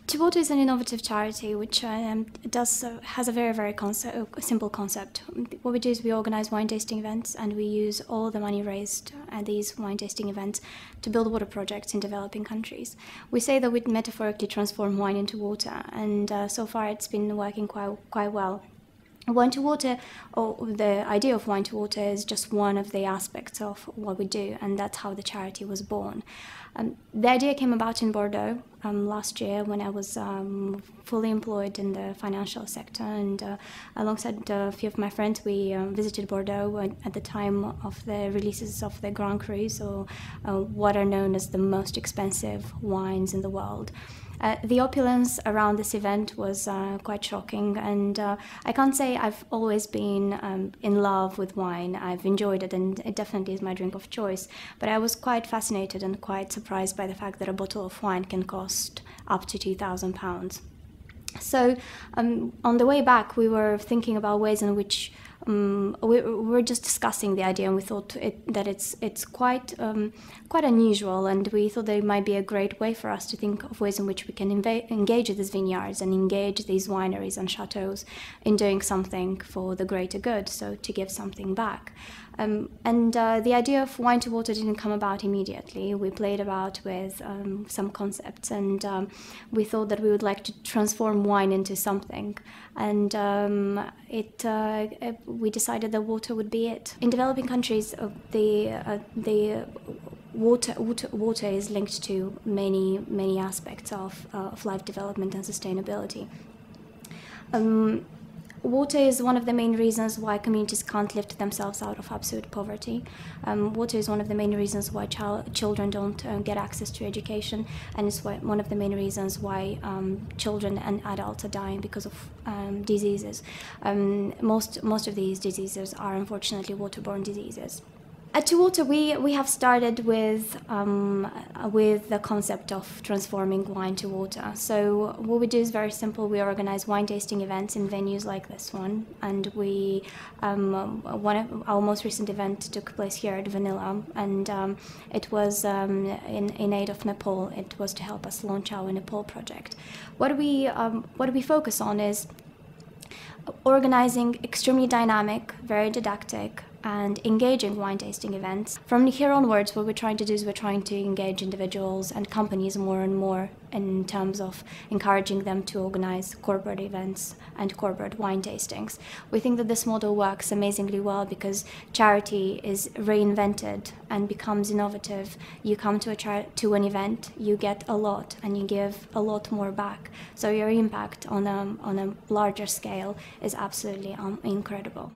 2Water is an innovative charity which has a very simple concept. What we do is we organize wine tasting events, and we use all the money raised at these wine tasting events to build water projects in developing countries. We say that we metaphorically transform wine into water, and so far it's been working quite well. Wine to water, or the idea of wine to water, is just one of the aspects of what we do, and that's how the charity was born. The idea came about in Bordeaux last year when I was fully employed in the financial sector, and alongside a few of my friends we visited Bordeaux at the time of the releases of the Grand Crus, or what are known as the most expensive wines in the world. The opulence around this event was quite shocking, and I can't say I've always been in love with wine. I've enjoyed it, and it definitely is my drink of choice, but I was quite fascinated and quite surprised by the fact that a bottle of wine can cost up to £2,000. So on the way back we were thinking about ways in which we were just discussing the idea, and we thought that it's quite unusual, and we thought that it might be a great way for us to think of ways in which we can engage these vineyards and engage these wineries and chateaux in doing something for the greater good, so to give something back. The idea of wine to water didn't come about immediately. We played about with some concepts, and we thought that we would like to transform wine into something, and we decided that water would be it. In developing countries, the water is linked to many aspects of life development and sustainability. Water is one of the main reasons why communities can't lift themselves out of absolute poverty. Water is one of the main reasons why children don't get access to education, and it's one of the main reasons why children and adults are dying because of diseases. Most of these diseases are unfortunately waterborne diseases. At 2Water, we have started with the concept of transforming wine to water. So what we do is very simple. We organize wine tasting events in venues like this one, and our most recent event took place here at Vanilla, and it was in aid of Nepal. It was to help us launch our Nepal project. What we focus on is organizing extremely dynamic, very didactic, and engaging wine tasting events. From here onwards, what we're trying to do is we're trying to engage individuals and companies more and more in terms of encouraging them to organize corporate events and corporate wine tastings. We think that this model works amazingly well because charity is reinvented and becomes innovative. You come to an event, you get a lot, and you give a lot more back. So your impact on a larger scale is absolutely incredible.